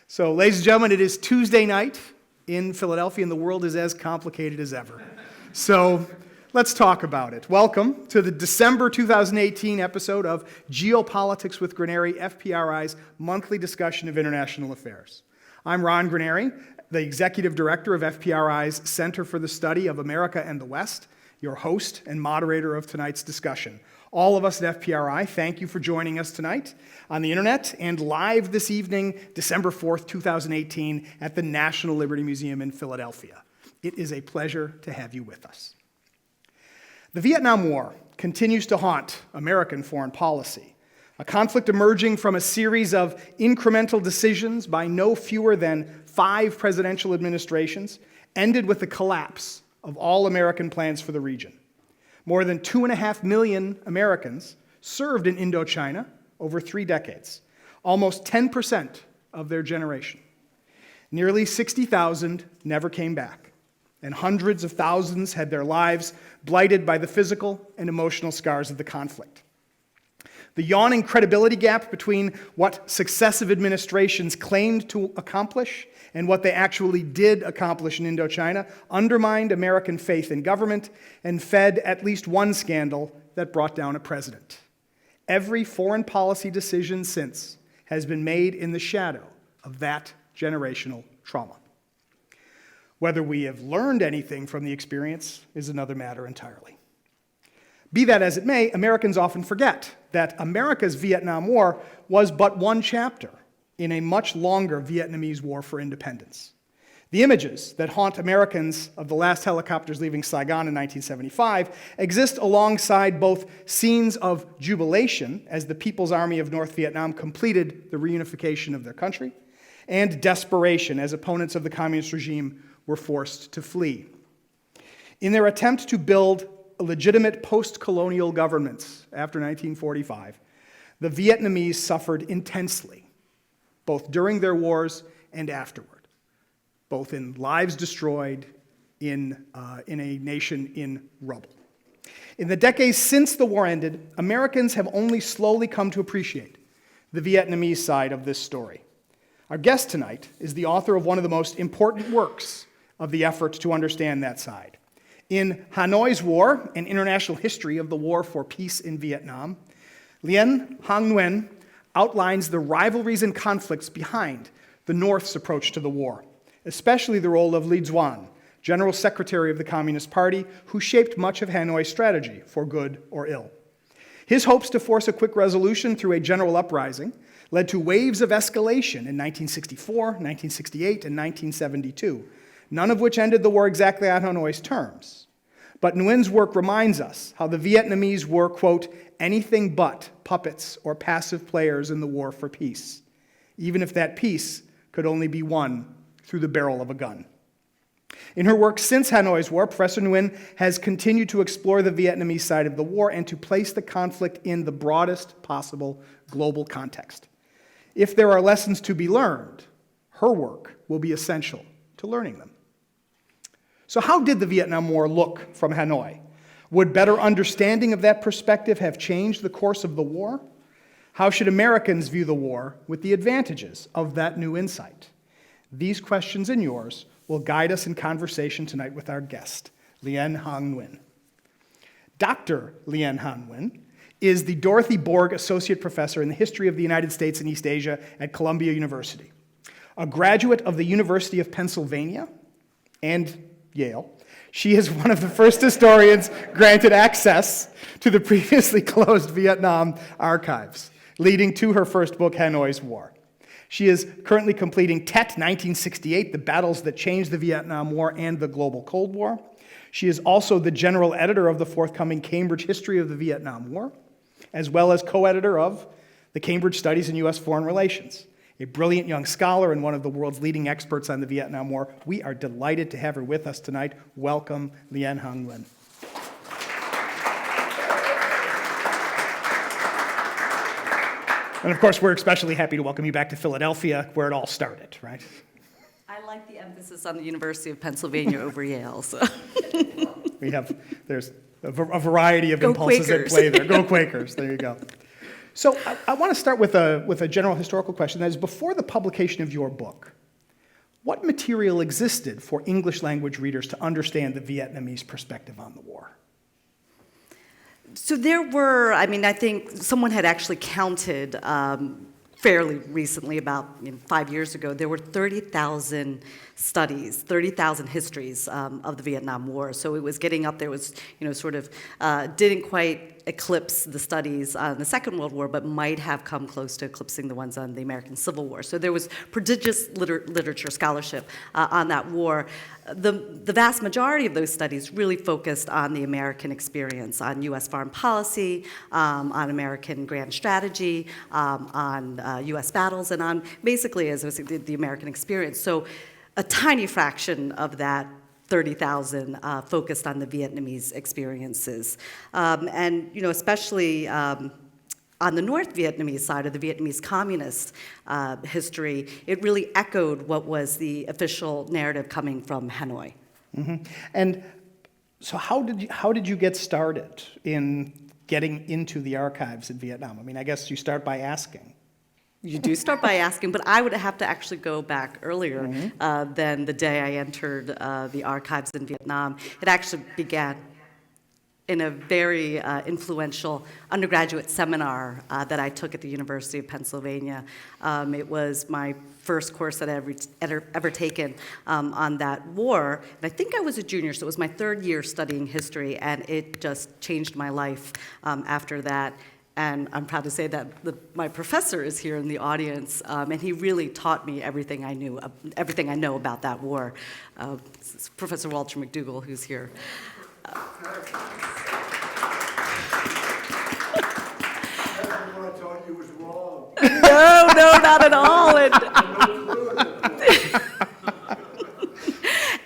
So, ladies and gentlemen, it is Tuesday night in Philadelphia, and the world is as complicated as ever. So, let's talk about it. Welcome to the December 2018 episode of Geopolitics with Granieri, FPRI's monthly discussion of international affairs. I'm Ron Granieri, the Executive Director of FPRI's Center for the Study of America and the West, your host and moderator of tonight's discussion. All of us at FPRI, thank you for joining us tonight on the internet and live this evening, December 4th, 2018, at the National Liberty Museum in Philadelphia. It is a pleasure to have you with us. The Vietnam War continues to haunt American foreign policy, a conflict emerging from a series of incremental decisions by no fewer than 5 presidential administrations, ended with the collapse of all American plans for the region. More than 2.5 million Americans served in Indochina over 3 decades, almost 10% of their generation. Nearly 60,000 never came back, and hundreds of thousands had their lives blighted by the physical and emotional scars of the conflict. The yawning credibility gap between what successive administrations claimed to accomplish and what they actually did accomplish in Indochina undermined American faith in government and fed at least one scandal that brought down a president. Every foreign policy decision since has been made in the shadow of that generational trauma. Whether we have learned anything from the experience is another matter entirely. Be that as it may, Americans often forget that America's Vietnam War was but one chapter in a much longer Vietnamese war for independence. The images that haunt Americans of the last helicopters leaving Saigon in 1975 exist alongside both scenes of jubilation as the People's Army of North Vietnam completed the reunification of their country, and desperation as opponents of the communist regime were forced to flee. In their attempt to build legitimate post-colonial governments after 1945, the Vietnamese suffered intensely, both during their wars and afterward, both in lives destroyed, in a nation in rubble. In the decades since the war ended, Americans have only slowly come to appreciate the Vietnamese side of this story. Our guest tonight is the author of one of the most important works of the effort to understand that side. In Hanoi's War, an international history of the war for peace in Vietnam, Lien-Hang Nguyen outlines the rivalries and conflicts behind the North's approach to the war, especially the role of Lê Duan, General Secretary of the Communist Party, who shaped much of Hanoi's strategy, for good or ill. His hopes to force a quick resolution through a general uprising led to waves of escalation in 1964, 1968, and 1972, none of which ended the war exactly on Hanoi's terms. But Nguyen's work reminds us how the Vietnamese were, quote, anything but puppets or passive players in the war for peace, even if that peace could only be won through the barrel of a gun. In her work since Hanoi's War, Professor Nguyen has continued to explore the Vietnamese side of the war and to place the conflict in the broadest possible global context. If there are lessons to be learned, her work will be essential to learning them. So how did the Vietnam War look from Hanoi? Would better understanding of that perspective have changed the course of the war? How should Americans view the war with the advantages of that new insight? These questions and yours will guide us in conversation tonight with our guest, Lien-Hang Nguyen. Dr. Lien-Hang Nguyen is the Dorothy Borg Associate Professor in the History of the United States and East Asia at Columbia University. A graduate of the University of Pennsylvania and Yale, she is one of the first historians granted access to the previously closed Vietnam archives, leading to her first book, Hanoi's War. She is currently completing Tet 1968, The Battles That Changed the Vietnam War and the Global Cold War. She is also the general editor of the forthcoming Cambridge History of the Vietnam War, as well as co-editor of the Cambridge Studies in U.S. Foreign Relations. A brilliant young scholar and one of the world's leading experts on the Vietnam War. We are delighted to have her with us tonight. Welcome, Lien-Hang Nguyen. And of course, we're especially happy to welcome you back to Philadelphia, where it all started, right? I like the emphasis on the University of Pennsylvania over Yale. So. There's a variety of impulses at play there. Go Quakers, there you go. So I want to start with a general historical question. That is, before the publication of your book, what material existed for English language readers to understand the Vietnamese perspective on the war? So there were, I think someone had actually counted fairly recently, about 5 years ago, there were 30,000 studies, 30,000 histories of the Vietnam War. So it was getting up there. It was, didn't quite eclipse the studies on the Second World War, but might have come close to eclipsing the ones on the American Civil War. So there was prodigious literature scholarship on that war. The vast majority of those studies really focused on the American experience, on U.S. foreign policy, on American grand strategy, on U.S. battles, and on basically, as I was saying, the American experience. So a tiny fraction of that 30,000 focused on the Vietnamese experiences. And, especially on the North Vietnamese side of the Vietnamese communist history, it really echoed what was the official narrative coming from Hanoi. Mm-hmm. And so how did you get started in getting into the archives in Vietnam? I guess you start by asking. You do start by asking, but I would have to actually go back earlier than the day I entered the archives in Vietnam. It actually began in a very influential undergraduate seminar that I took at the University of Pennsylvania. It was my first course that I ever taken on that war. And I think I was a junior, so it was my third year studying history, and it just changed my life after that. And I'm proud to say that my professor is here in the audience, and he really taught me everything I know about that war. Professor Walter McDougall, who's here. Everyone I taught you was wrong. No, not at all.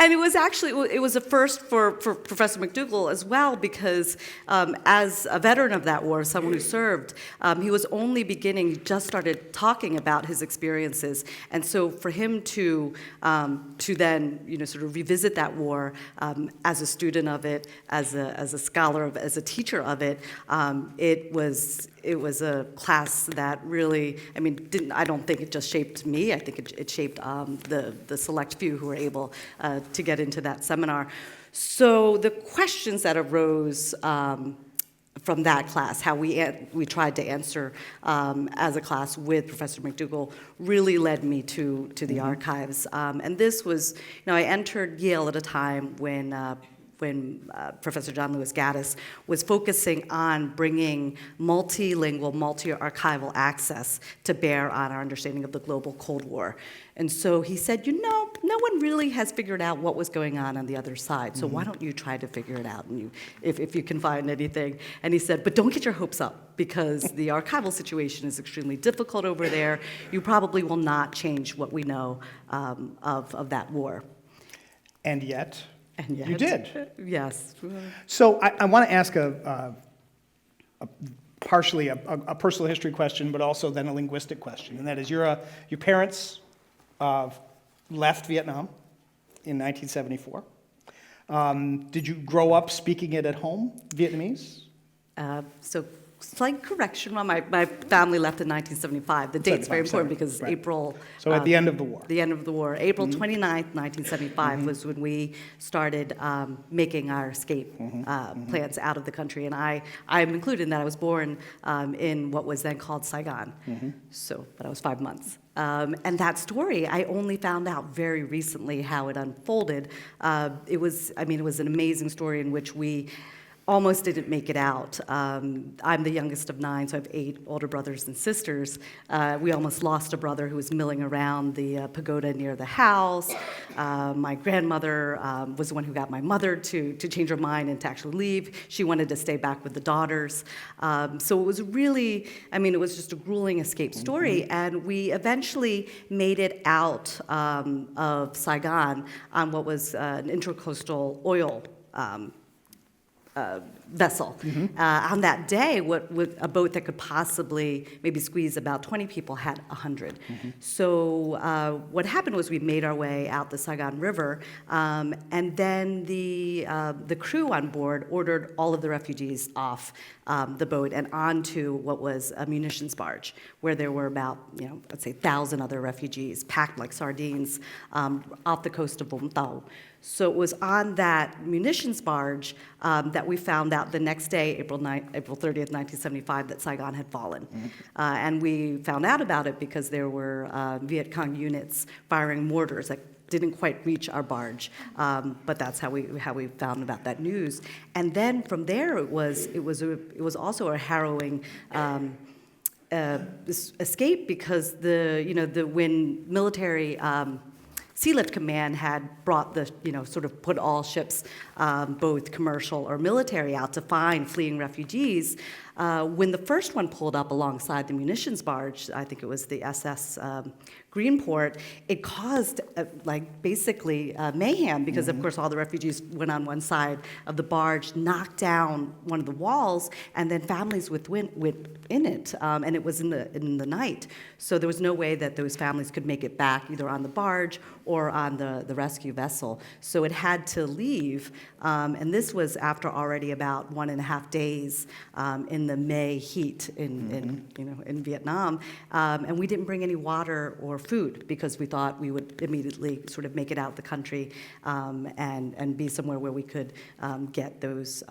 And it was actually, it was a first for Professor McDougall as well, because as a veteran of that war, someone who served, he was only beginning, just started talking about his experiences. And so for him to then, sort of revisit that war as a student of it, as a scholar, as a teacher of it, it was a class that really, I don't think it just shaped me. I think it shaped the select few who were able to get into that seminar. So the questions that arose from that class, how we tried to answer as a class with Professor McDougall, really led me to the archives. And this was, I entered Yale at a time when Professor John Lewis Gaddis was focusing on bringing multilingual, multi-archival access to bear on our understanding of the global Cold War. And so he said, no one really has figured out what was going on the other side, so why don't you try to figure it out, and if you can find anything. And he said, but don't get your hopes up, because the archival situation is extremely difficult over there. You probably will not change what we know of that war. And yet, And you did. Yes. So I want to ask partially a personal history question, but also then a linguistic question, and that is your parents left Vietnam in 1974. Did you grow up speaking it at home, Vietnamese? So slight correction, my family left in 1975. The date's very important because right. April... So at the end of the war. The end of the war. April 29th, 1975 was when we started making our escape plans out of the country. And I'm included in that. I was born in what was then called Saigon. But I was 5 months. And that story, I only found out very recently how it unfolded. It was an amazing story in which we almost didn't make it out. I'm the youngest of 9, so I have 8 older brothers and sisters. We almost lost a brother who was milling around the pagoda near the house. My grandmother was the one who got my mother to change her mind and to actually leave. She wanted to stay back with the daughters. So it was really, it was just a grueling escape story. And we eventually made it out of Saigon on what was an intercoastal oil vessel. On that day, with a boat that could possibly maybe squeeze about 20 people had 100. So what happened was we made our way out the Saigon River, and then the crew on board ordered all of the refugees off the boat and onto what was a munitions barge, where there were about, let's say 1,000 other refugees packed like sardines off the coast of Vũng Tàu. So it was on that munitions barge that we found out the next day, April 30th, 1975, that Saigon had fallen. And we found out about it because there were Viet Cong units firing mortars that didn't quite reach our barge, but that's how we found about that news. And then from there, it was also a harrowing escape, because when military Sea Lift Command had brought sort of put all ships, both commercial or military, out to find fleeing refugees. When the first one pulled up alongside the munitions barge, I think it was the SS Greenport, it caused basically mayhem, because of course all the refugees went on one side of the barge, knocked down one of the walls, and then families went in it, and it was in the night. So there was no way that those families could make it back either on the barge or on the rescue vessel. So it had to leave, and this was after already about 1.5 days in the May heat in Vietnam, and we didn't bring any water or food, because we thought we would immediately sort of make it out the country and be somewhere where we could get those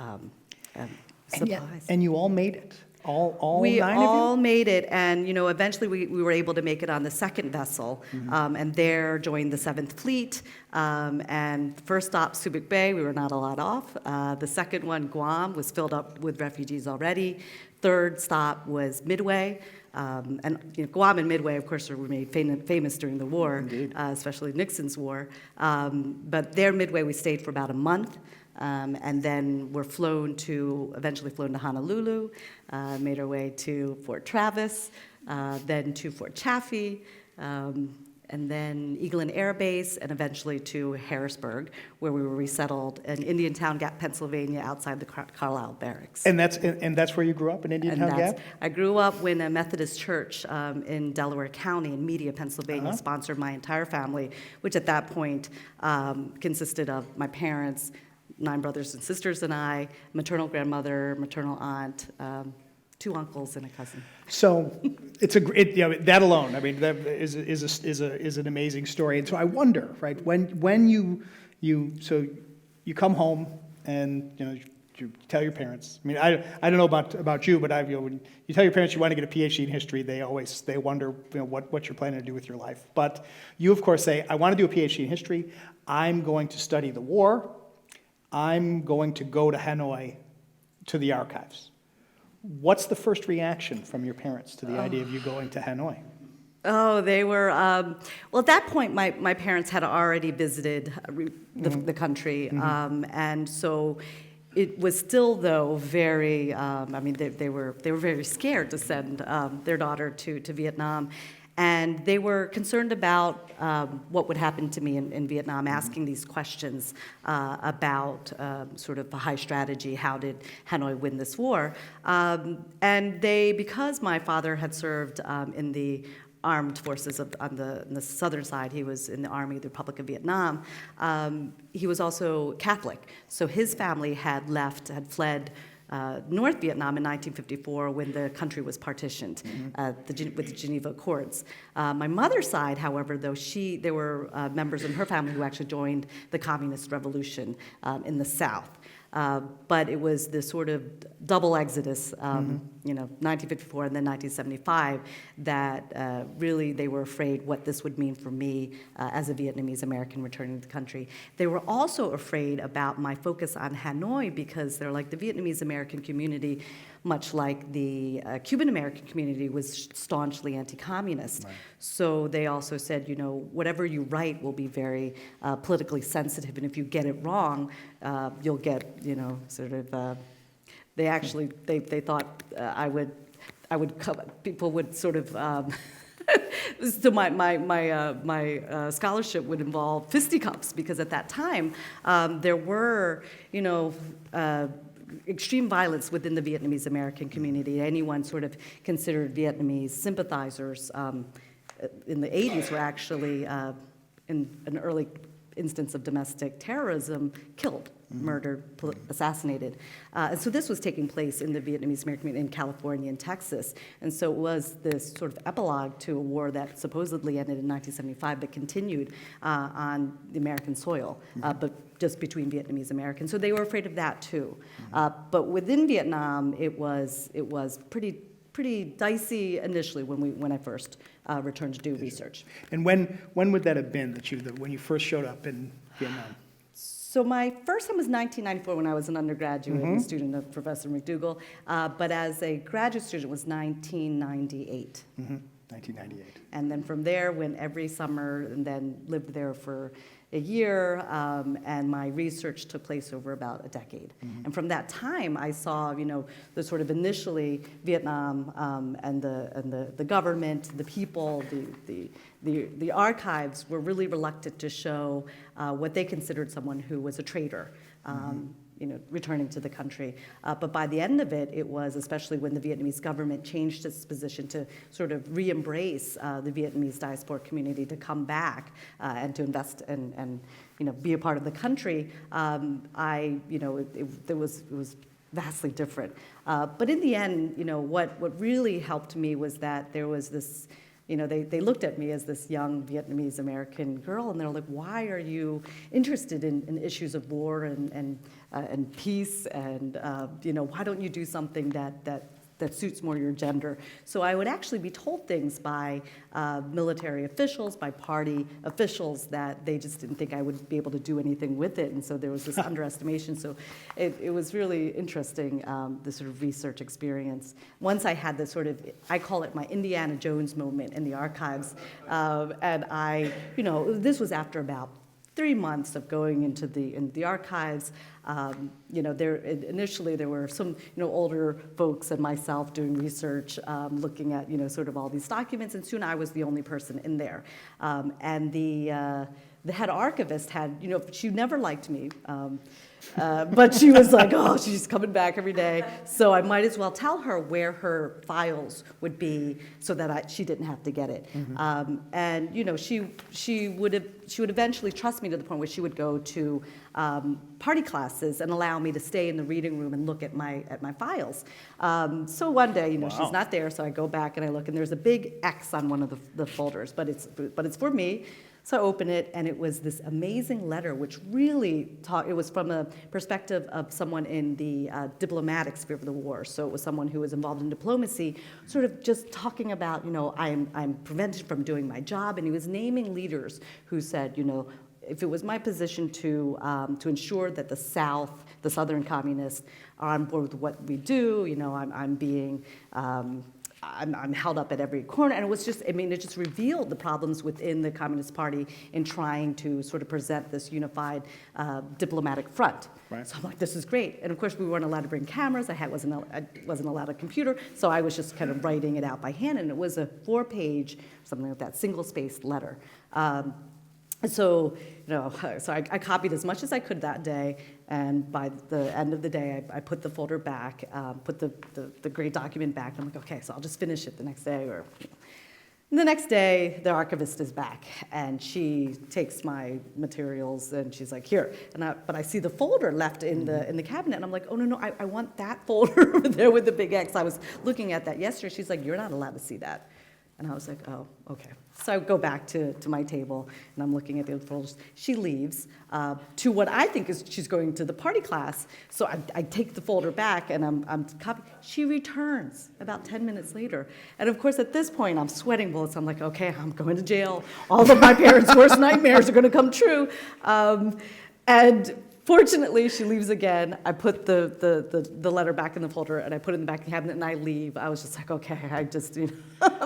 supplies. And you all made it? All we 9 all of you? made it, and eventually we were able to make it on the second vessel, and there joined the 7th Fleet. And the first stop, Subic Bay, we were not a lot off. The second one, Guam, was filled up with refugees already. Third stop was Midway. And Guam and Midway, of course, were made famous during the war, especially Nixon's war. But there, Midway, we stayed for about a month. And then we're eventually flown to Honolulu, made our way to Fort Travis, then to Fort Chaffee, and then Eglin Air Base, and eventually to Harrisburg, where we were resettled in Indiantown Gap, Pennsylvania, outside the Carlisle Barracks. And that's where you grew up, in Indiantown Gap? I grew up when a Methodist church in Delaware County, in Media, Pennsylvania, sponsored my entire family, which at that point consisted of my parents, 9 brothers and sisters, and I, maternal grandmother, maternal aunt, 2 uncles and a cousin. So that alone, I mean, that is an amazing story. And so I wonder, right, when you come home and you tell your parents. I mean, I don't know about you, but when you tell your parents you want to get a PhD in history, they wonder what you're planning to do with your life. But you, of course, say, I want to do a PhD in history. I'm going to study the war. I'm going to go to Hanoi, to the archives. What's the first reaction from your parents to the idea of you going to Hanoi? Oh, they were, well, at that point, my parents had already visited the country, and so it was still, though, very, they were very scared to send their daughter to Vietnam. And they were concerned about what would happen to me in Vietnam, asking these questions about sort of a high strategy, how did Hanoi win this war? And because my father had served in the armed forces on the southern side, he was in the Army of the Republic of Vietnam, he was also Catholic. So his family had fled North Vietnam in 1954 when the country was partitioned with the Geneva Accords. My mother's side, however, there were members in her family who actually joined the Communist Revolution in the South. But it was this sort of double exodus, 1954 and then 1975, that really they were afraid what this would mean for me as a Vietnamese American returning to the country. They were also afraid about my focus on Hanoi, because they're like, the Vietnamese American community, much like the Cuban American community, was staunchly anti-communist. Right. So they also said, whatever you write will be very politically sensitive, and if you get it wrong, you'll get, they thought people would sort of, so my scholarship would involve fisticuffs, because at that time there were, extreme violence within the Vietnamese American community. Anyone sort of considered Vietnamese sympathizers in the 80s were actually, in an early instance of domestic terrorism, killed, murdered, assassinated. And so this was taking place in the Vietnamese American community in California and Texas. And so it was this sort of epilogue to a war that supposedly ended in 1975 but continued on the American soil, but just between Vietnamese Americans. So they were afraid of that too. But within Vietnam, it was pretty dicey initially when I first returned to do research. And when would that have been when you first showed up in Vietnam? So my first time was 1994 when I was an undergraduate and student of Professor McDougall, but as a graduate student it was 1998. 1998. And then from there, went every summer and then lived there for a year, and my research took place over about a decade. And from that time, I saw, the sort of initially Vietnam and the government, the people, the archives were really reluctant to show what they considered someone who was a traitor. Returning to the country. But by the end of it, it was, especially when the Vietnamese government changed its position to sort of re-embrace the Vietnamese diaspora community to come back and to invest and be a part of the country, it was vastly different. But in the end, what really helped me was that there was this, they looked at me as this young Vietnamese American girl, and they're like, why are you interested in issues of war and peace, and why don't you do something that suits more your gender? So I would actually be told things by military officials, by party officials, that they just didn't think I would be able to do anything with it, and so there was this underestimation. So it was really interesting, this sort of research experience. Once I had this sort of, I call it my Indiana Jones moment in the archives, and this was after about 3 months of going into the archives. Initially there were some older folks and myself doing research, looking at sort of all these documents, and soon I was the only person in there. And the head archivist had, she never liked me. But she was like, oh, she's coming back every day, so I might as well tell her where her files would be so that she didn't have to get it. And she would eventually trust me to the point where she would go to party classes and allow me to stay in the reading room and look at my files. So one day, Wow. she's not there, so I go back and I look, and there's a big X on one of the folders, but it's for me. So I open it, and it was this amazing letter, which really it was from a perspective of someone in the diplomatic sphere of the war. So it was someone who was involved in diplomacy, sort of just talking about, I'm prevented from doing my job, and he was naming leaders who said, if it was my position to ensure that the South, the Southern communists, are on board with what we do, I'm being I'm held up at every corner, and it was just, it just revealed the problems within the Communist Party in trying to sort of present this unified diplomatic front. Right. So I'm like, this is great. And of course, we weren't allowed to bring cameras. I wasn't allowed a computer, so I was just kind of writing it out by hand, and it was a 4-page, something like that, single-spaced letter. So I copied as much as I could that day, and by the end of the day, I put the folder back, put the great document back, and I'm like, okay, so I'll just finish it the next day, or. And the next day, the archivist is back, and she takes my materials, and she's like, here. But I see the folder left in the cabinet, and I'm like, oh, no, I want that folder over there with the big X. I was looking at that yesterday. She's like, you're not allowed to see that. And I was like, oh, okay. So I go back to my table, and I'm looking at the folders. She leaves to what I think is she's going to the party class. So I take the folder back, and I'm copying. She returns about 10 minutes later. And of course, at this point, I'm sweating bullets. I'm like, okay, I'm going to jail. All of my parents' worst nightmares are going to come true. And fortunately, she leaves again. I put the letter back in the folder, and I put it in the back of the cabinet, and I leave. I was just like, okay, I just,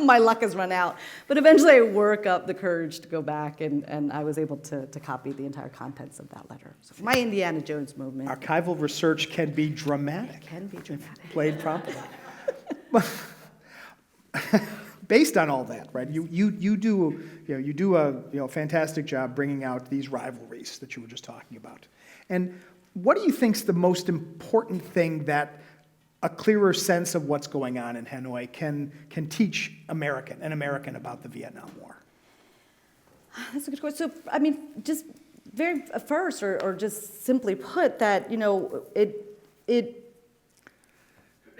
my luck has run out. But eventually, I work up the courage to go back, and I was able to copy the entire contents of that letter. So my Indiana Jones movement. Archival research can be dramatic. Can be dramatic. Played properly. Based on all that, right? You do a fantastic job bringing out these rivalries that you were just talking about. And what do you think is the most important thing that a clearer sense of what's going on in Hanoi can teach an American about the Vietnam War? That's a good question. So, I mean, just very first, or just simply put, that, you know, the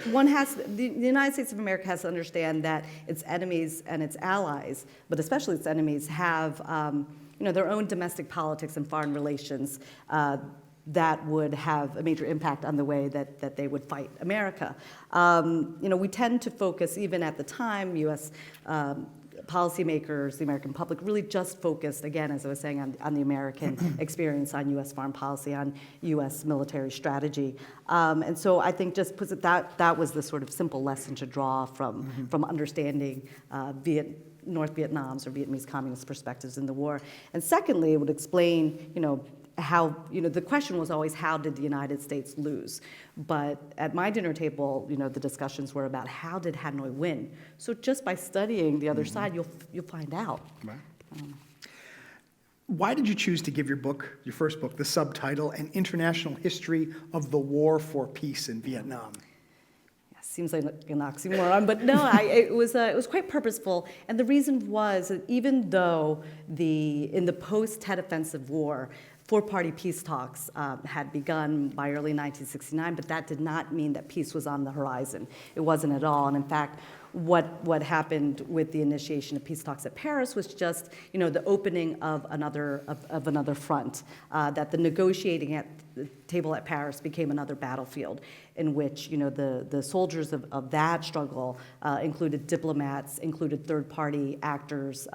United States of America has to understand that its enemies and its allies, but especially its enemies, have, you know, their own domestic politics and foreign relations that would have a major impact on the way that they would fight America. You know, we tend to focus, even at the time, U.S. Policymakers, the American public, really just focused, again, as I was saying, on the American experience, on U.S. foreign policy, on U.S. military strategy. And so I think just that was the sort of simple lesson to draw from understanding North Vietnam's or Vietnamese communist perspectives in the war. And secondly, it would explain, you know, how, you know, the question was always, how did the United States lose? But at my dinner table, you know, the discussions were about, how did Hanoi win? So just by studying the other side, you'll find out. Right. Why did you choose to give your first book, the subtitle, An International History of the War for Peace in Vietnam? Seems like an oxymoron, but no, it was quite purposeful. And the reason was that even though in the post-Tet Offensive War, four-party peace talks had begun by early 1969, but that did not mean that peace was on the horizon. It wasn't at all. And in fact, what happened with the initiation of peace talks at Paris was just, you know, the opening of another front. That the negotiating at the table at Paris became another battlefield in which, you know, the soldiers of that struggle included diplomats, included third-party actors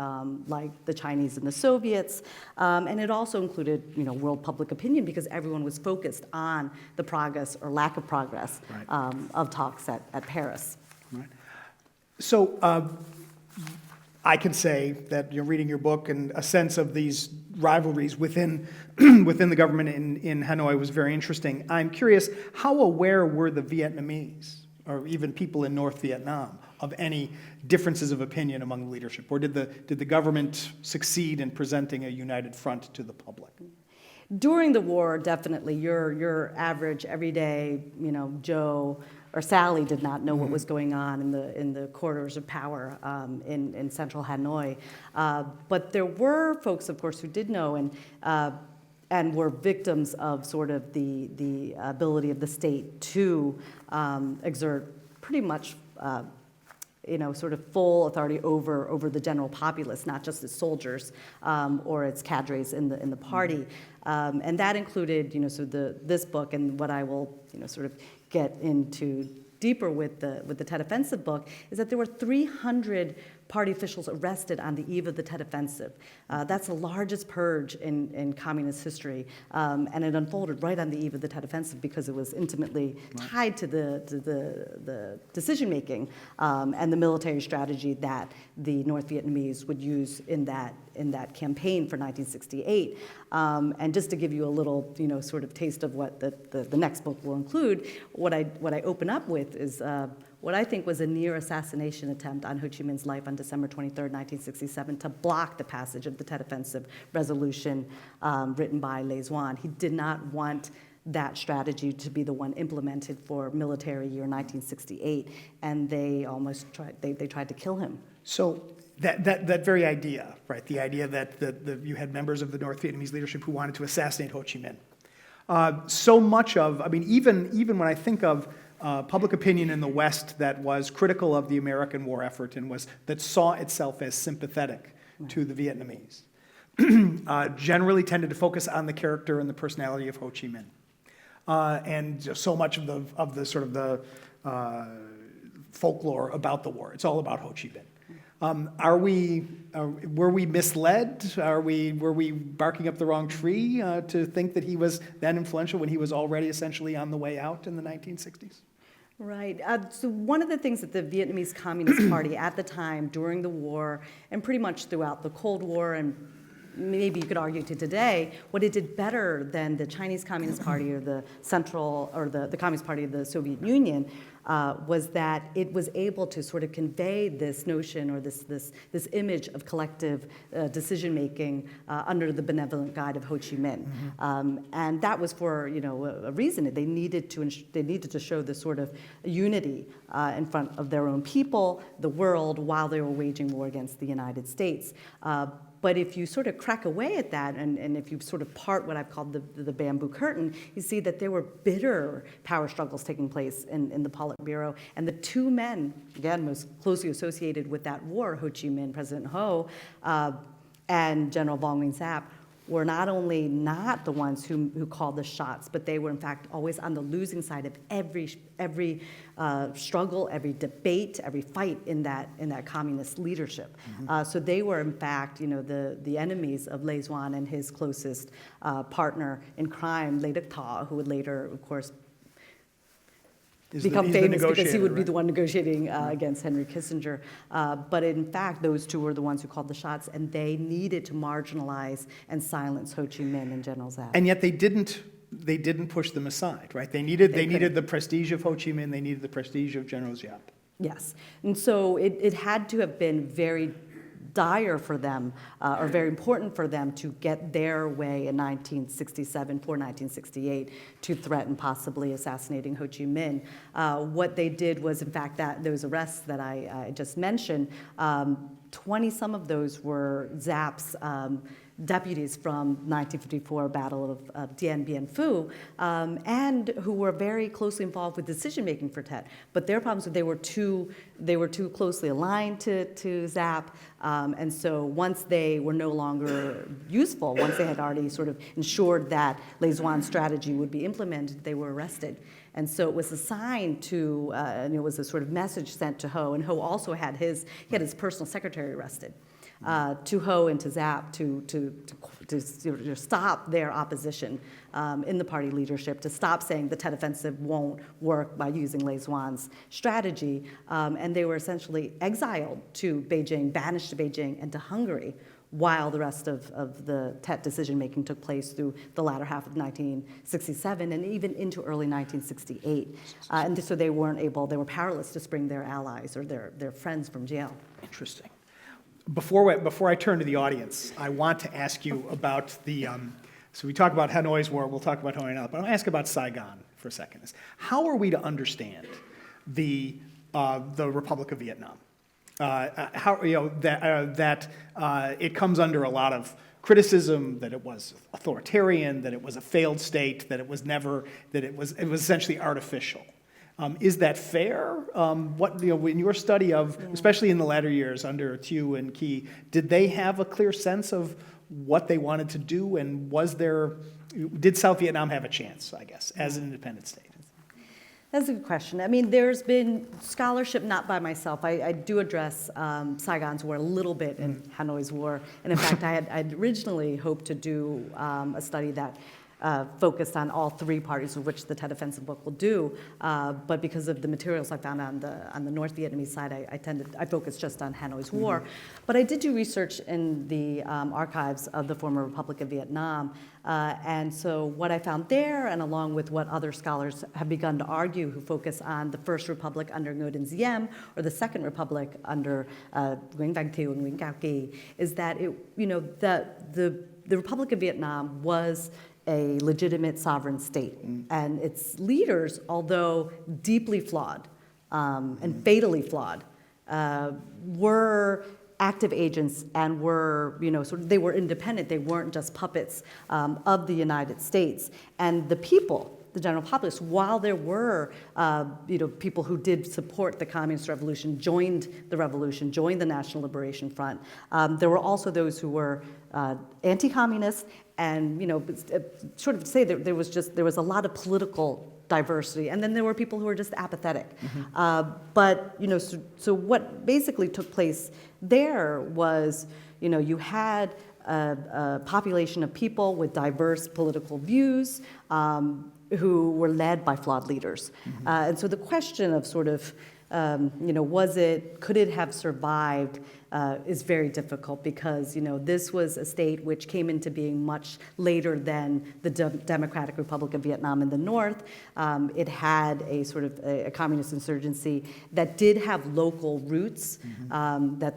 like the Chinese and the Soviets, and it also included, you know, world public opinion, because everyone was focused on the progress or lack of progress of talks at Paris. Right. So I can say that, you know, reading your book and a sense of these rivalries within the government in Hanoi was very interesting. I'm curious, how aware were the Vietnamese, or even people in North Vietnam, of any differences of opinion among the leadership? Or did the government succeed in presenting a united front to the public? During the war, definitely, your average, everyday, you know, Joe or Sally did not know what was going on in the corridors of power in central Hanoi. But there were folks, of course, who did know and were victims of sort of the ability of the state to exert pretty much you know, sort of full authority over the general populace, not just its soldiers or its cadres in the party. And that included, you know, so this book, and what I will, you know, sort of get into deeper with the Tet Offensive book, is that there were 300 party officials arrested on the eve of the Tet Offensive. That's the largest purge in communist history, and it unfolded right on the eve of the Tet Offensive because it was intimately tied to the decision-making and the military strategy that the North Vietnamese would use in that campaign for 1968. And just to give you a little, you know, sort of taste of what the next book will include, what I open up with is what I think was a near assassination attempt on Ho Chi Minh's life on December 23rd, 1967, to block the passage of the Tet Offensive resolution written by Le Duan. He did not want that strategy to be the one implemented for military year 1968, and they almost tried to kill him. So that very idea, right? The idea that you had members of the North Vietnamese leadership who wanted to assassinate Ho Chi Minh. So much of, I mean, even when I think of public opinion in the West that was critical of the American war effort and that saw itself as sympathetic to the Vietnamese, generally tended to focus on the character and the personality of Ho Chi Minh, and so much of the sort of the folklore about the war. It's all about Ho Chi Minh. Were we misled? Were we barking up the wrong tree to think that he was that influential when he was already essentially on the way out in the 1960s? Right. So one of the things that the Vietnamese Communist Party at the time, during the war, and pretty much throughout the Cold War and maybe you could argue to today, what it did better than the Chinese Communist Party or the the Communist Party of the Soviet Union was that it was able to sort of convey this notion or this image of collective decision-making under the benevolent guide of Ho Chi Minh. And that was for, a reason. They needed to show this sort of unity in front of their own people, the world, while they were waging war against the United States. But if you sort of crack away at that, and if you sort of part what I've called the bamboo curtain, you see that there were bitter power struggles taking place in the Politburo. And the two men, again, most closely associated with that war, Ho Chi Minh, President Ho, and General Vong Nguyen Sap, were not only not the ones who called the shots, but they were in fact always on the losing side of every struggle, every debate, every fight in that communist leadership. So they were in fact, the enemies of Lê Duan and his closest partner in crime, Lê Đức Thọ, who would later, of course, become famous because he would be the one negotiating against Henry Kissinger. But in fact, those two were the ones who called the shots, and they needed to marginalize and silence Ho Chi Minh and General Giap. And yet they didn't push them aside, right? They needed the prestige of Ho Chi Minh, they needed the prestige of General Giap. Yes, and so it had to have been very dire for them, or very important for them to get their way in 1967 for 1968 to threaten possibly assassinating Ho Chi Minh. What they did was, in fact, that those arrests that I just mentioned, 20-some of those were Giap's deputies from 1954 Battle of Dien Bien Phu, and who were very closely involved with decision-making for Tet. But their problems were they were too closely aligned to Giap, and so once they were no longer useful, once they had already sort of ensured that Lê Duan's strategy would be implemented, they were arrested. And so it was assigned to, and it was a sort of message sent to Ho, and Ho also had his personal secretary arrested. To Ho and to Giap to stop their opposition in the party leadership, to stop saying the Tet Offensive won't work by using Lê Duan's strategy. And they were essentially exiled to Beijing, banished to Beijing and to Hungary, while the rest of the Tet decision-making took place through the latter half of 1967 and even into early 1968. And so they were powerless to spring their allies or their friends from jail. Interesting. Before I turn to the audience, I want to ask you about so we talk about Hanoi's war, we'll talk about Hanoi now, but I want to ask about Saigon for a second. How are we to understand the Republic of Vietnam? That it comes under a lot of criticism, that it was authoritarian, that it was a failed state, that it was essentially artificial. Is that fair? In your study of, especially in the latter years under Thieu and Key, did they have a clear sense of what they wanted to do, and did South Vietnam have a chance, I guess, as an independent state? That's a good question. I mean, there's been scholarship, not by myself. I do address Saigon's war a little bit in Hanoi's war. And in fact, I had originally hoped to do a study that focused on all three parties, of which the Tet Offensive book will do. But because of the materials I found on the North Vietnamese side, I focused just on Hanoi's war. But I did do research in the archives of the former Republic of Vietnam. And so what I found there, and along with what other scholars have begun to argue who focus on the First Republic under Ngo Dinh Diem or the Second Republic under Nguyen Van Thieu and Nguyen Cao Kỳ, is that the Republic of Vietnam was a legitimate sovereign state. And its leaders, although deeply flawed and fatally flawed, were active agents and were, they were independent. They weren't just puppets of the United States. And the people, the general populace, while there were, people who did support the communist revolution, joined the National Liberation Front, there were also those who were anti-communist, and sort of say that there was a lot of political diversity, and then there were people who were just apathetic. But so what basically took place there was, you had a population of people with diverse political views who were led by flawed leaders, and so the question of sort of could it have survived, is very difficult because, this was a state which came into being much later than the Democratic Republic of Vietnam in the north. It had a sort of a communist insurgency that did have local roots,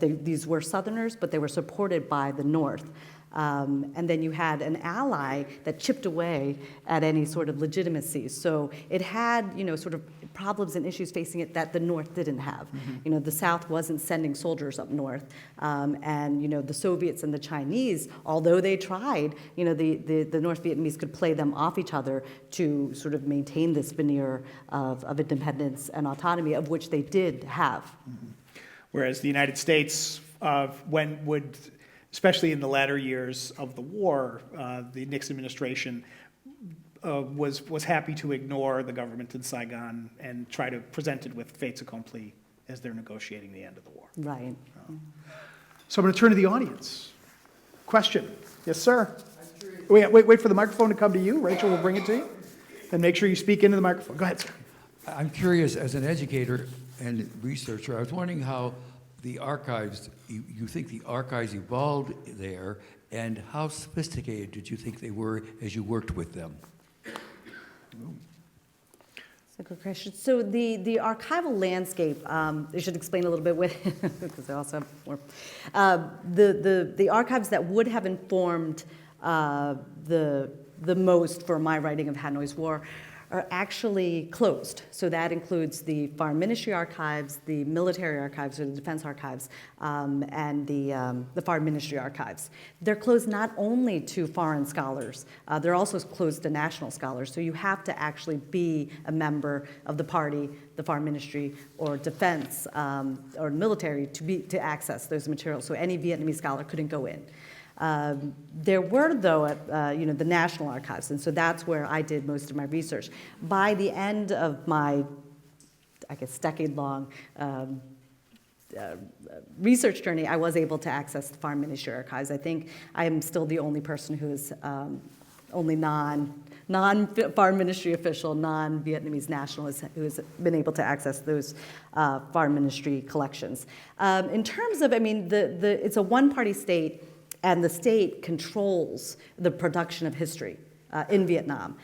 these were Southerners, but they were supported by the north. And then you had an ally that chipped away at any sort of legitimacy. So it had, sort of problems and issues facing it that the North didn't have. The South wasn't sending soldiers up north. And, the Soviets and the Chinese, although they tried, the North Vietnamese could play them off each other to sort of maintain this veneer of independence and autonomy, of which they did have. Whereas the United States, especially in the latter years of the war, the Nixon administration was happy to ignore the government in Saigon and try to present it with faits accompli as they're negotiating the end of the war. Right. So I'm going to turn to the audience. Question. Yes, sir. Wait for the microphone to come to you. Rachel will bring it to you. And make sure you speak into the microphone. Go ahead, sir. I'm curious, as an educator and researcher, I was wondering how the archives, you think the archives evolved there, and how sophisticated did you think they were as you worked with them? That's a good question. So the archival landscape, I should explain a little bit with, because I also have more. The archives that would have informed the most for my writing of Hanoi's War are actually closed. So that includes the Foreign Ministry archives, the military archives or the defense archives, and the Foreign Ministry archives. They're closed not only to foreign scholars, they're also closed to national scholars. So you have to actually be a member of the party, the Foreign Ministry, or defense, or military to access those materials. So any Vietnamese scholar couldn't go in. There were, though, the National Archives, and so that's where I did most of my research. By the end of my, I guess, decade-long research journey, I was able to access the Foreign Ministry archives. I think I am still the only person who is only non-Foreign Ministry official, non-Vietnamese nationalist who has been able to access those Foreign Ministry collections. In terms of, it's a one-party state, and the state controls the production of history in Vietnam.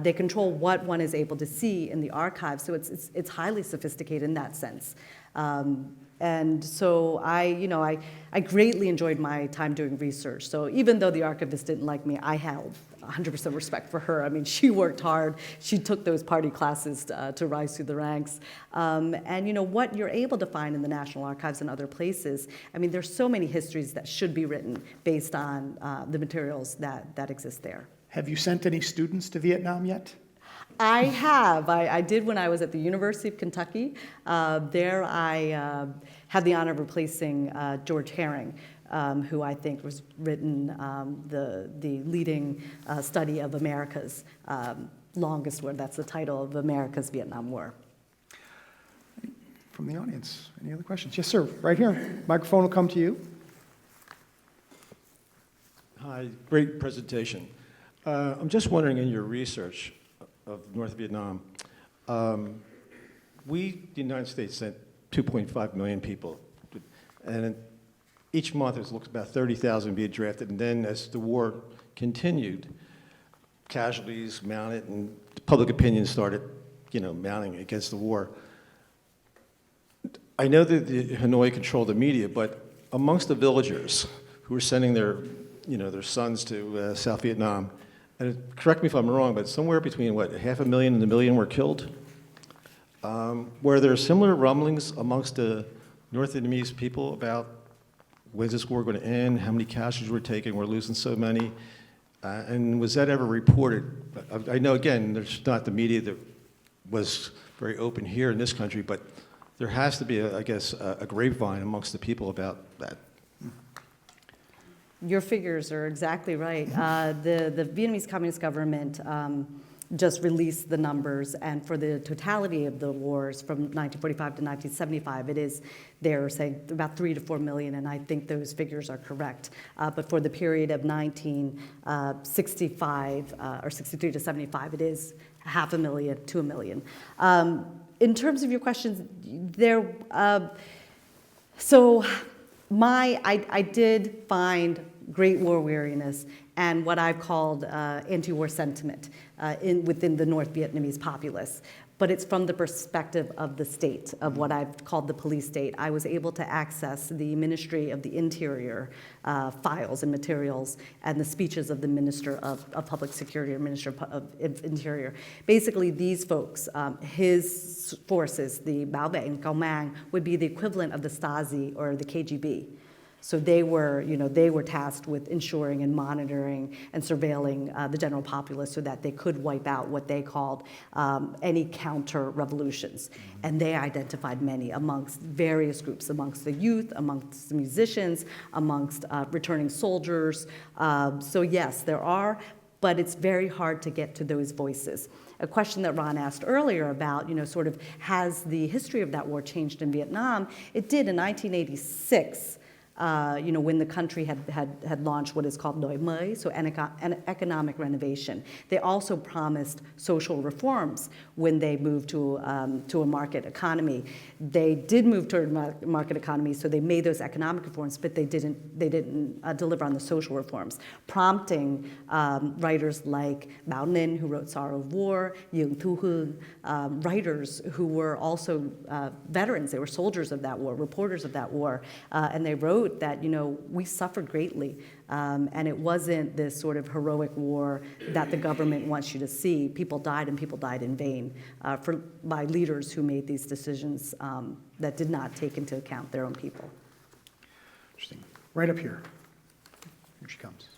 They control what one is able to see in the archives, so it's highly sophisticated in that sense. And so I greatly enjoyed my time doing research. So even though the archivist didn't like me, I held 100% respect for her. She worked hard. She took those party classes to rise through the ranks. And what you're able to find in the National Archives and other places, there's so many histories that should be written based on the materials that exist there. Have you sent any students to Vietnam yet? I have. I did when I was at the University of Kentucky. There I had the honor of replacing George Herring, who I think was written the leading study of America's longest war. That's the title of America's Vietnam War. From the audience, any other questions? Yes, sir, right here. Microphone will come to you. Hi, great presentation. I'm just wondering, in your research of North Vietnam, the United States, sent 2.5 million people, and each month it looks about 30,000 being drafted, and then as the war continued, casualties mounted, and public opinion started, mounting against the war. I know that Hanoi controlled the media, but amongst the villagers who were sending their sons to South Vietnam, and correct me if I'm wrong, but somewhere between, 500,000 and 1 million were killed? Were there similar rumblings amongst the North Vietnamese people about when's this war going to end, how many casualties were taken, we're losing so many? And was that ever reported? I know, again, there's not the media that was very open here in this country, but there has to be, a grapevine amongst the people about that. Your figures are exactly right. The Vietnamese Communist government just released the numbers, and for the totality of the wars from 1945 to 1975, they're saying about 3 to 4 million, and I think those figures are correct. But for the period of 1965 or 63 to 75, it is 500,000 to 1 million. In terms of your questions, there. So, I did find great war weariness and what I've called anti-war sentiment within the North Vietnamese populace. But it's from the perspective of the state, of what I've called the police state. I was able to access the Ministry of the Interior files and materials and the speeches of the Minister of Public Security or Minister of Interior. Basically, these folks, his forces, the Bảo vệ and Công an, would be the equivalent of the Stasi or the KGB. So they were tasked with ensuring and monitoring and surveilling the general populace so that they could wipe out what they called any counter-revolutions. And they identified many amongst various groups, amongst the youth, amongst the musicians, amongst returning soldiers. So yes, there are, but it's very hard to get to those voices. A question that Ron asked earlier about, sort of has the history of that war changed in Vietnam? It did in 1986. When the country had launched what is called Đổi mới, so an economic renovation. They also promised social reforms when they moved to a market economy. They did move to a market economy, so they made those economic reforms, but they didn't deliver on the social reforms, prompting writers like Bảo Ninh, who wrote Sorrow of War, Yung Thu Hương, writers who were also veterans. They were soldiers of that war, reporters of that war, and they wrote that, we suffered greatly, and it wasn't this sort of heroic war that the government wants you to see. People died, and people died in vain by leaders who made these decisions that did not take into account their own people. Interesting. Right up here. Here she comes.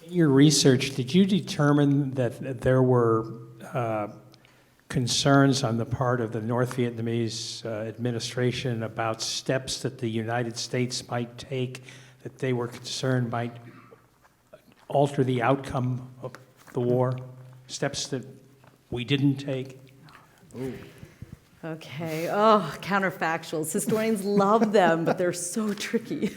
In your research, did you determine that there were concerns on the part of the North Vietnamese administration about steps that the United States might take that they were concerned might alter the outcome of the war? Steps that we didn't take? Ooh. Okay. Counterfactuals. Historians love them, but they're so tricky.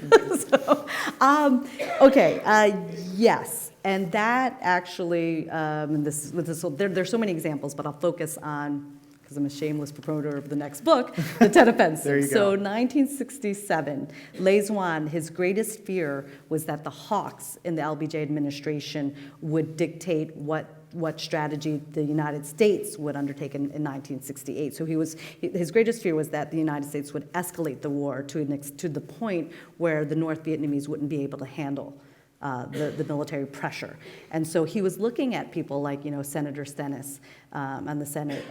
Yes. And that actually, there's so many examples, but I'll focus on, because I'm a shameless promoter of the next book, the 10 offensives. There you go. So 1967, Le Duan, his greatest fear was that the hawks in the LBJ administration would dictate what strategy the United States would undertake in 1968. So his greatest fear was that the United States would escalate the war to the point where the North Vietnamese wouldn't be able to handle the military pressure. And so he was looking at people like, Senator Stennis on the Senate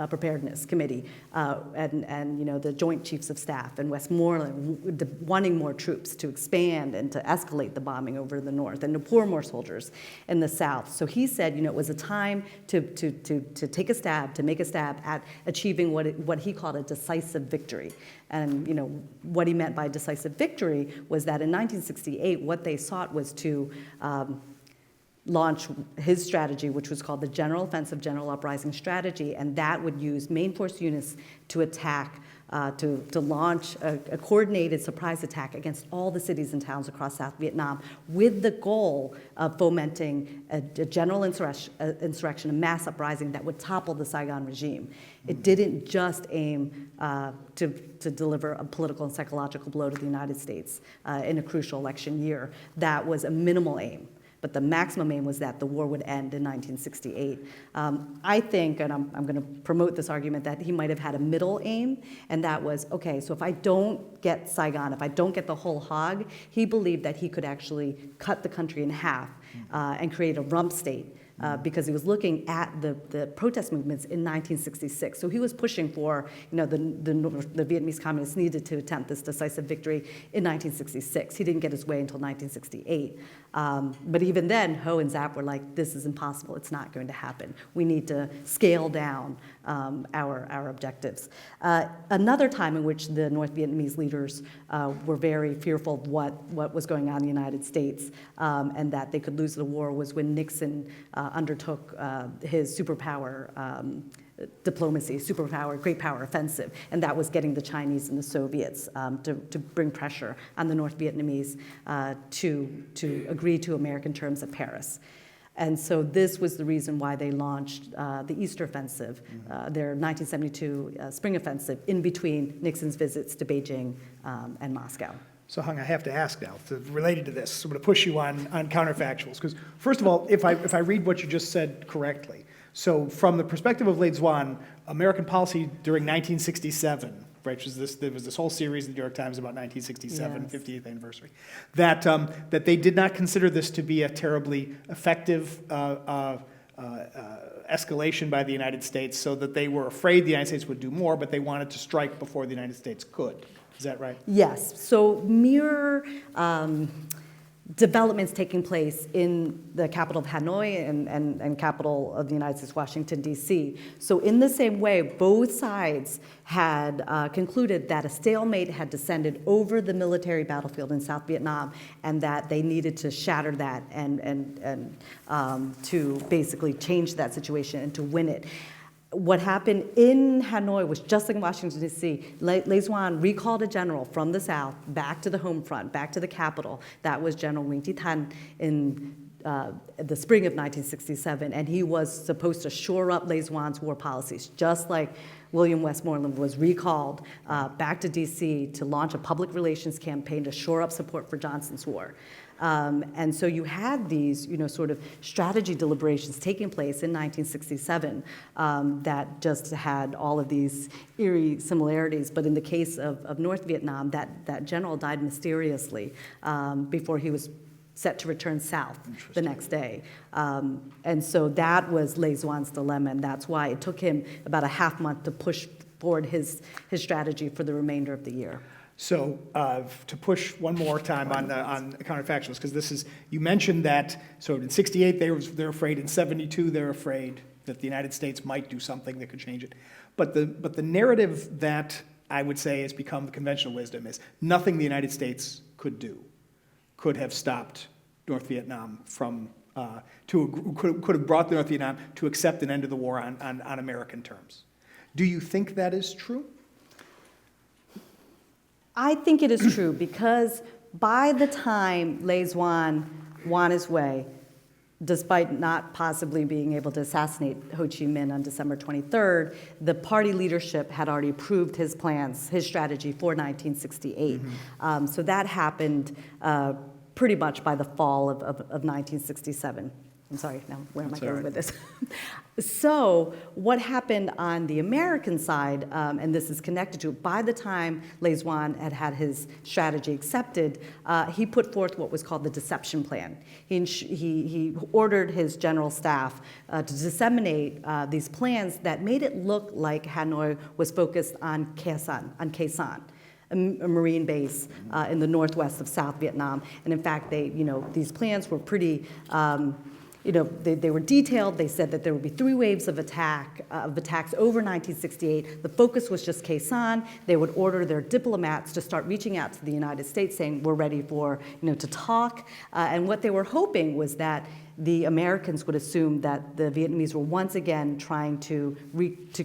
Preparedness Committee and the Joint Chiefs of Staff and Westmoreland wanting more troops to expand and to escalate the bombing over the North and to pour more soldiers in the South. So he said, it was a time to take a stab, to make a stab at achieving what he called a decisive victory. And what he meant by decisive victory was that in 1968, what they sought was to launch his strategy, which was called the General Offensive General Uprising Strategy, and that would use main force units to attack, to launch a coordinated surprise attack against all the cities and towns across South Vietnam with the goal of fomenting a general insurrection, a mass uprising that would topple the Saigon regime. It didn't just aim to deliver a political and psychological blow to the United States in a crucial election year. That was a minimal aim. But the maximum aim was that the war would end in 1968. I think, and I'm going to promote this argument, that he might have had a middle aim, and that was, okay, so if I don't get Saigon, if I don't get the whole hog, he believed that he could actually cut the country in half and create a rump state. Because he was looking at the protest movements in 1966. So he was pushing for, the Vietnamese communists needed to attempt this decisive victory in 1966. He didn't get his way until 1968. But even then, Ho and Giap were like, this is impossible. It's not going to happen. We need to scale down our objectives. Another time in which the North Vietnamese leaders were very fearful of what was going on in the United States and that they could lose the war was when Nixon undertook his superpower diplomacy, great power offensive, and that was getting the Chinese and the Soviets to bring pressure on the North Vietnamese to agree to American terms at Paris. And so this was the reason why they launched the Easter Offensive, their 1972 Spring Offensive, in between Nixon's visits to Beijing and Moscow. So, Hung, I have to ask now, related to this, I'm going to push you on counterfactuals. Because, first of all, if I read what you just said correctly, so from the perspective of Lê Duan, American policy during 1967, right, there was this whole series in the New York Times about 1967, Yes. 50th anniversary, that they did not consider this to be a terribly effective escalation by the United States, so that they were afraid the United States would do more, but they wanted to strike before the United States could. Is that right? Yes. So mirror developments taking place in the capital of Hanoi and capital of the United States, Washington, D.C. So in the same way, both sides had concluded that a stalemate had descended over the military battlefield in South Vietnam, and that they needed to shatter that and to basically change that situation and to win it. What happened in Hanoi was just like in Washington, D.C. Lê Duan recalled a general from the South back to the home front, back to the capital. That was General Nguyen Thi Thanh in the spring of 1967, and he was supposed to shore up Lê Duan's war policies, just like William Westmoreland was recalled back to D.C. to launch a public relations campaign to shore up support for Johnson's war. And so you had these, sort of strategy deliberations taking place in 1967 that just had all of these eerie similarities. But in the case of North Vietnam, that general died mysteriously before he was set to return south the next day. And so that was Lê Duan's dilemma, and that's why it took him about a half month to push forward his strategy for the remainder of the year. So to push one more time on counterfactuals, because this is, you mentioned that, so in 68 they're afraid, in 72 they're afraid that the United States might do something that could change it. But the narrative that I would say has become the conventional wisdom is nothing the United States could do could have stopped North Vietnam from, could have brought North Vietnam to accept an end of the war on American terms. Do you think that is true? I think it is true because by the time Lê Duan won his way, despite not possibly being able to assassinate Ho Chi Minh on December 23rd, the party leadership had already approved his plans, his strategy for 1968. So that happened pretty much by the fall of 1967. I'm sorry, now where am I going with this? So what happened on the American side, and this is connected to, by the time Lê Duan had his strategy accepted, he put forth what was called the deception plan. He ordered his general staff to disseminate these plans that made it look like Hanoi was focused on Khe Sanh, a marine base in the northwest of South Vietnam. And in fact, these plans were pretty, they were detailed. They said that there would be 3 waves of attacks over 1968. The focus was just Khe Sanh. They would order their diplomats to start reaching out to the United States, saying we're ready for to talk. And what they were hoping was that the Americans would assume that the Vietnamese were once again trying to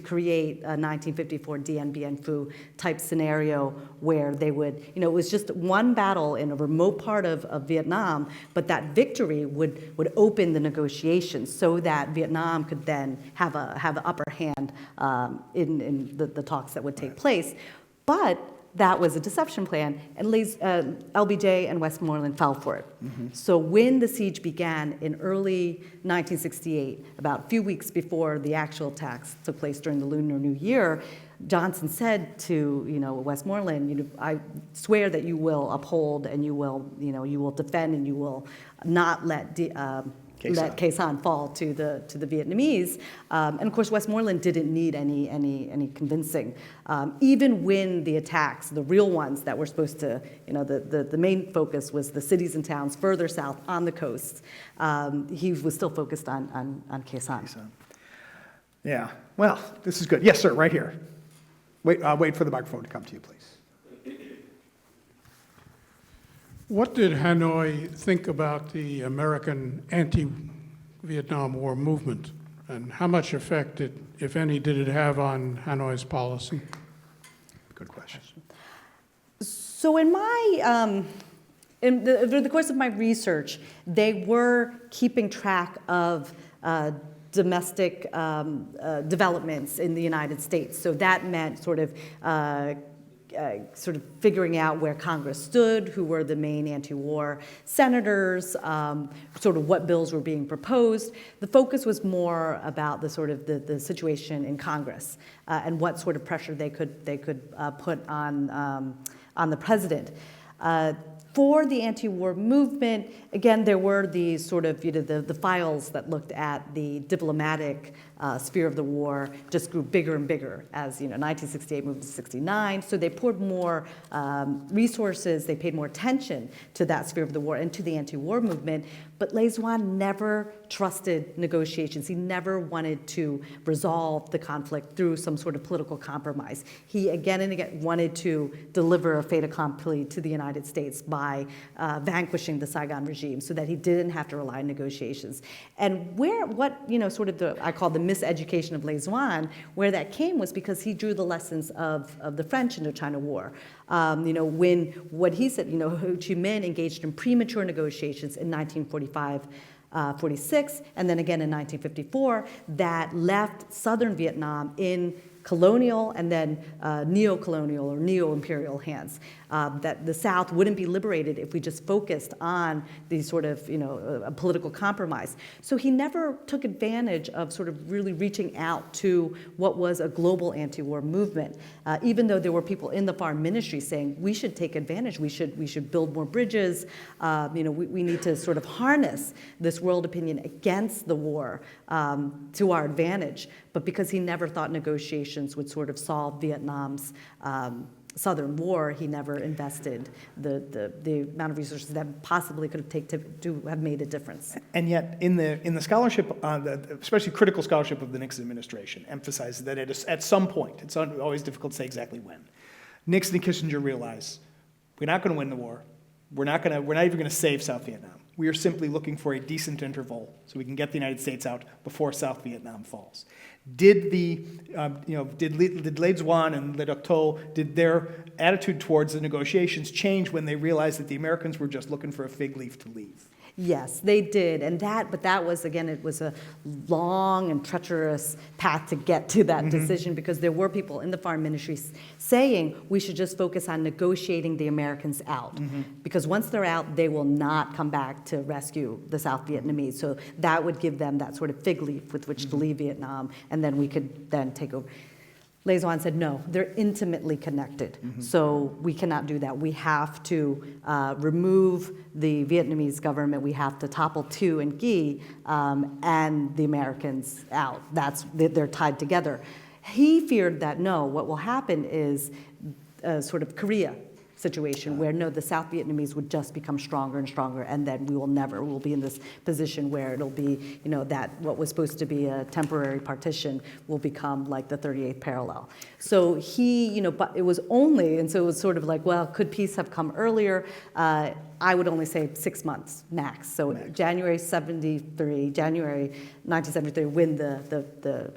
create a 1954 Dien Bien Phu type scenario where they would, it was just one battle in a remote part of Vietnam, but that victory would open the negotiations so that Vietnam could then have an upper hand in the talks that would take place. But that was a deception plan, and LBJ and Westmoreland fell for it. So when the siege began in early 1968, about a few weeks before the actual attacks took place during the Lunar New Year, Johnson said to Westmoreland, I swear that you will uphold and you will defend and you will not let Khe Sanh fall to the Vietnamese, and of course Westmoreland didn't need any convincing. Even when the attacks, the real ones that were supposed to, the main focus was the cities and towns further south on the coast, he was still focused on Khe Sanh. Yeah. Well, this is good. Yes, sir. Right here. Wait for the microphone to come to you, please. What did Hanoi think about the American anti-Vietnam War movement, and how much effect, if any, did it have on Hanoi's policy? Good question. So in my Over the course of my research, they were keeping track of domestic developments in the United States. So that meant sort of figuring out where Congress stood, who were the main anti-war senators, sort of what bills were being proposed. The focus was more about the situation in Congress and what sort of pressure they could put on the president. For the anti-war movement, again, there were these sort of, the files that looked at the diplomatic sphere of the war just grew bigger and bigger as, 1968 moved to 69. So they poured more resources, they paid more attention to that sphere of the war and to the anti-war movement. But Lê Duan never trusted negotiations. He never wanted to resolve the conflict through some sort of political compromise. He again and again wanted to deliver a fait accompli to the United States by vanquishing the Saigon regime so that he didn't have to rely on negotiations. And I call the miseducation of Lê Duan, where that came was because he drew the lessons of the French Indochina War. What he said, Ho Chi Minh engaged in premature negotiations in 1945, 46, and then again in 1954, that left southern Vietnam in colonial and then neo-colonial or neo-imperial hands. That the South wouldn't be liberated if we just focused on these sort of, a political compromise. So he never took advantage of sort of really reaching out to what was a global anti-war movement, even though there were people in the foreign ministry saying we should take advantage, we should build more bridges, we need to sort of harness this world opinion against the war to our advantage. But because he never thought negotiations would sort of solve Vietnam's Southern War, he never invested the amount of resources that possibly could have taken to have made a difference. And yet, in the scholarship, especially critical scholarship of the Nixon administration, emphasizes that at some point, it's always difficult to say exactly when, Nixon and Kissinger realized we're not going to win the war. We're not even going to save South Vietnam. We are simply looking for a decent interval so we can get the United States out before South Vietnam falls. Did Lê Duan and Le Duc Tho, did their attitude towards the negotiations change when they realized that the Americans were just looking for a fig leaf to leave? Yes, they did, but that was, again, it was a long and treacherous path to get to that decision, because there were people in the foreign ministry saying we should just focus on negotiating the Americans out, because once they're out, they will not come back to rescue the South Vietnamese. So that would give them that sort of fig leaf with which to leave Vietnam, and then we could then take over. Lê Duan said, no, they're intimately connected, so we cannot do that. We have to remove the Vietnamese government. We have to topple Thu and Gui and the Americans out. They're tied together. He feared that, no, what will happen is sort of Korea situation where, no, the South Vietnamese would just become stronger and stronger, and then we'll be in this position where it'll be, that what was supposed to be a temporary partition will become like the 38th parallel. So he, but it was only, and so it was sort of like, well, could peace have come earlier? I would only say 6 months max. So January 1973, when the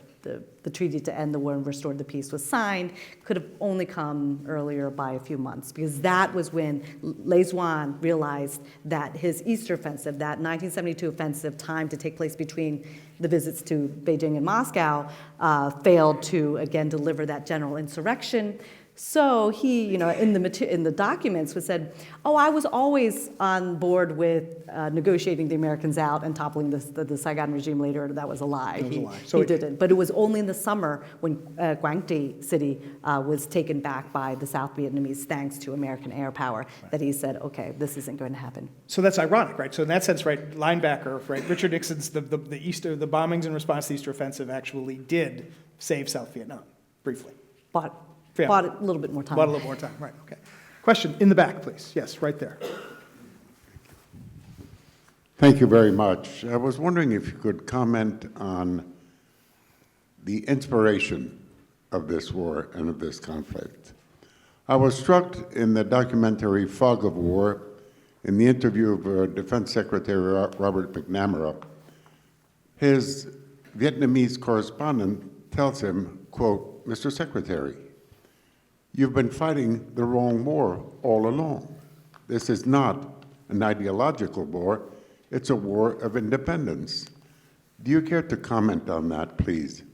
treaty to end the war and restore the peace was signed, could have only come earlier by a few months, because that was when Lê Duan realized that his Easter offensive, that 1972 offensive timed to take place between the visits to Beijing and Moscow, failed to, again, deliver that general insurrection. So he, in the documents was said, oh, I was always on board with negotiating the Americans out and toppling the Saigon regime later. That was a lie. He didn't. But it was only in the summer when Quang Tri city was taken back by the South Vietnamese thanks to American air power that he said, okay, this isn't going to happen. So that's ironic, right? So in that sense, right, linebacker, right, Richard Nixon's the bombings in response to the Easter offensive actually did save South Vietnam, briefly. Bought a little bit more time. Bought a little more time, right, okay. Question in the back, please. Yes, right there. Thank you very much. I was wondering if you could comment on the inspiration of this war and of this conflict. I was struck in the documentary Fog of War, in the interview of Defense Secretary Robert McNamara. His Vietnamese correspondent tells him, quote, Mr. Secretary, you've been fighting the wrong war all along. This is not an ideological war. It's a war of independence. Do you care to comment on that, please?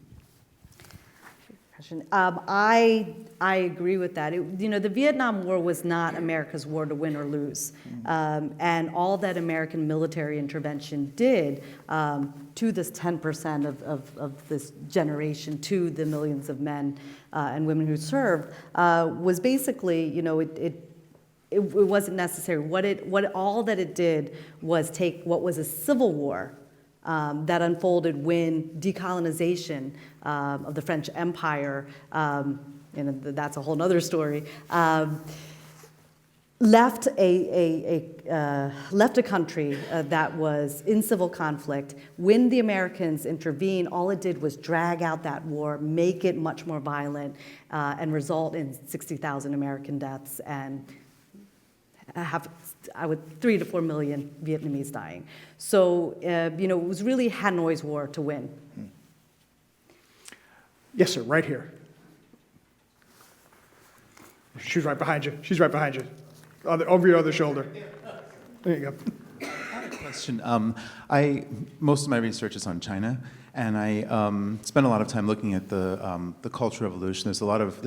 I agree with that. The Vietnam War was not America's war to win or lose. And all that American military intervention did to this 10% of this generation, to the millions of men and women who served, was basically, it wasn't necessary. All that it did was take what was a civil war that unfolded when decolonization of the French Empire, and that's a whole other story, left a country that was in civil conflict. When the Americans intervened, all it did was drag out that war, make it much more violent, and result in 60,000 American deaths and 3 to 4 million Vietnamese dying. So, it was really Hanoi's war to win. Yes, sir, right here. She's right behind you. She's right behind you. Over your other shoulder. There you go. I have a question. Most of my research is on China, and I spend a lot of time looking at the Cultural Revolution. There's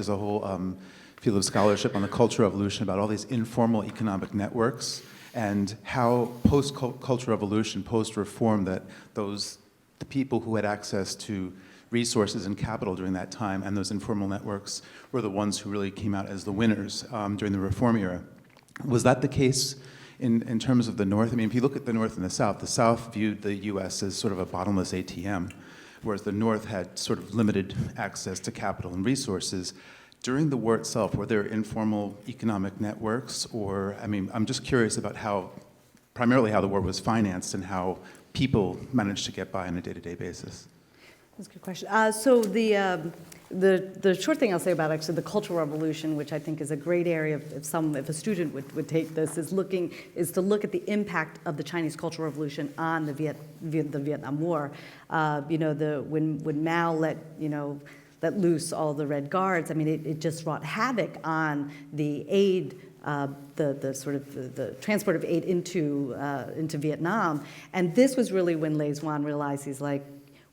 a whole field of scholarship on the Cultural Revolution about all these informal economic networks and how post-Cultural Revolution, post-reform, that the people who had access to resources and capital during that time and those informal networks were the ones who really came out as the winners during the reform era. Was that the case in terms of the North? I mean, if you look at the North and the South viewed the U.S. as sort of a bottomless ATM, whereas the North had sort of limited access to capital and resources. During the war itself, were there informal economic networks? Or, I mean, I'm just curious about primarily how the war was financed and how people managed to get by on a day-to-day basis. That's a good question. So the short thing I'll say about actually the Cultural Revolution, which I think is a great area if a student would take this, is to look at the impact of the Chinese Cultural Revolution on the Vietnam War. When Mao let loose all the Red Guards, I mean, it just wrought havoc on the aid, the transport of aid into Vietnam. And this was really when Lê Duan realized, he's like,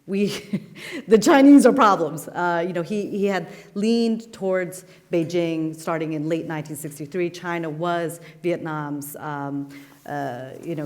the Chinese are problems. He had leaned towards Beijing starting in late 1963. China was Vietnam's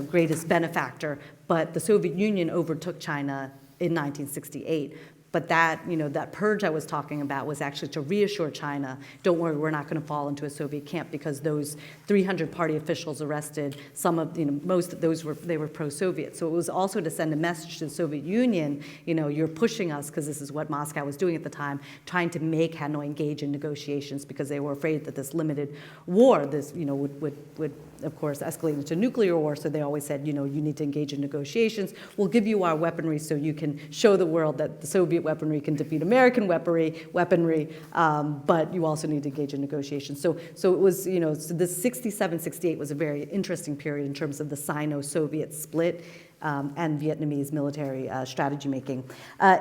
greatest benefactor, but the Soviet Union overtook China in 1968. But that purge I was talking about was actually to reassure China, don't worry, we're not going to fall into a Soviet camp, because those 300 party officials arrested, most of those were pro-Soviet. So it was also to send a message to the Soviet Union, you're pushing us, because this is what Moscow was doing at the time, trying to make Hanoi engage in negotiations, because they were afraid that this limited war, would of course escalate into nuclear war. So they always said, you need to engage in negotiations. We'll give you our weaponry so you can show the world that the Soviet weaponry can defeat American weaponry, but you also need to engage in negotiations. So it was, so this 67, 68 was a very interesting period in terms of the Sino-Soviet split and Vietnamese military strategy making.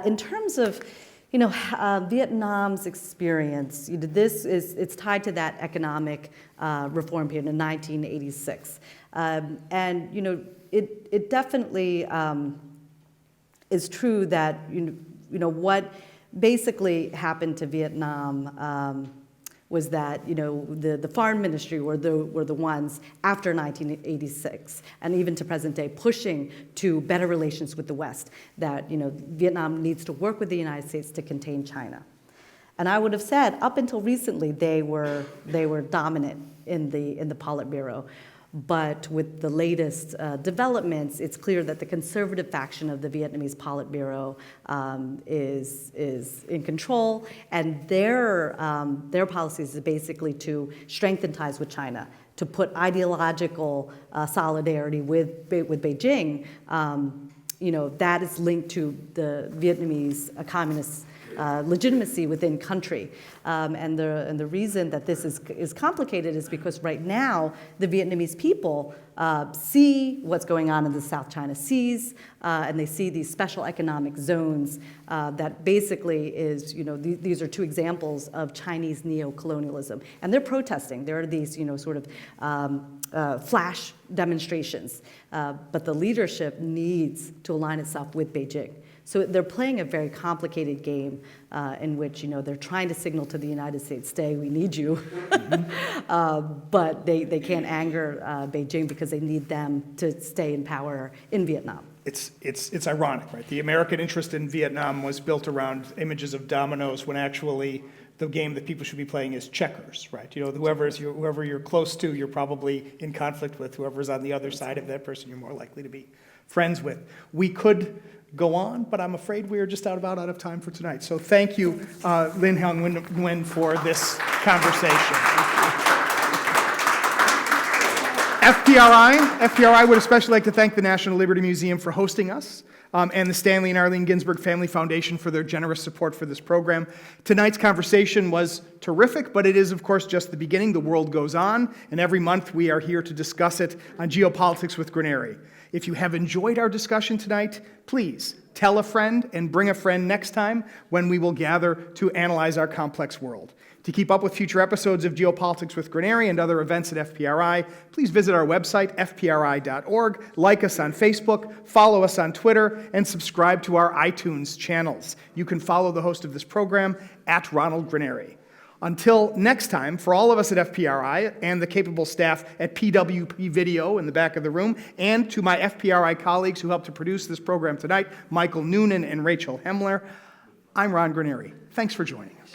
In terms of Vietnam's experience, it's tied to that economic reform period in 1986. It definitely is true that, what basically happened to Vietnam was that, the foreign ministry were the ones after 1986, and even to present day, pushing to better relations with the West, that, Vietnam needs to work with the United States to contain China. And I would have said, up until recently, they were dominant in the Politburo. But with the latest developments, it's clear that the conservative faction of the Vietnamese Politburo is in control, and their policies is basically to strengthen ties with China, to put ideological solidarity with Beijing. That is linked to the Vietnamese communist legitimacy within country. And the reason that this is complicated is because right now the Vietnamese people see what's going on in the South China Seas, and they see these special economic zones that basically is, these are two examples of Chinese neo-colonialism. And they're protesting. There are these, sort of flash demonstrations. But the leadership needs to align itself with Beijing. So they're playing a very complicated game in which, they're trying to signal to the United States, stay, we need you. But they can't anger Beijing because they need them to stay in power in Vietnam. It's ironic, right? The American interest in Vietnam was built around images of dominoes when actually the game that people should be playing is checkers, right? Whoever you're close to, you're probably in conflict with. Whoever's on the other side of that person, you're more likely to be friends with. We could go on, but I'm afraid we are just about out of time for tonight. So thank you, Lien-Hang Nguyen, for this conversation. FPRI would especially like to thank the National Liberty Museum for hosting us, and the Stanley and Arlene Ginsberg Family Foundation for their generous support for this program. Tonight's conversation was terrific, but it is, of course, just the beginning. The world goes on, and every month we are here to discuss it on Geopolitics with Granieri. If you have enjoyed our discussion tonight, please tell a friend and bring a friend next time when we will gather to analyze our complex world. To keep up with future episodes of Geopolitics with Granieri and other events at FPRI, please visit our website, fpri.org, like us on Facebook, follow us on Twitter, and subscribe to our iTunes channels. You can follow the host of this program at Ronald Granieri. Until next time, for all of us at FPRI and the capable staff at PWP Video in the back of the room, and to my FPRI colleagues who helped to produce this program tonight, Michael Noonan and Rachel Hemler, I'm Ron Granieri. Thanks for joining us.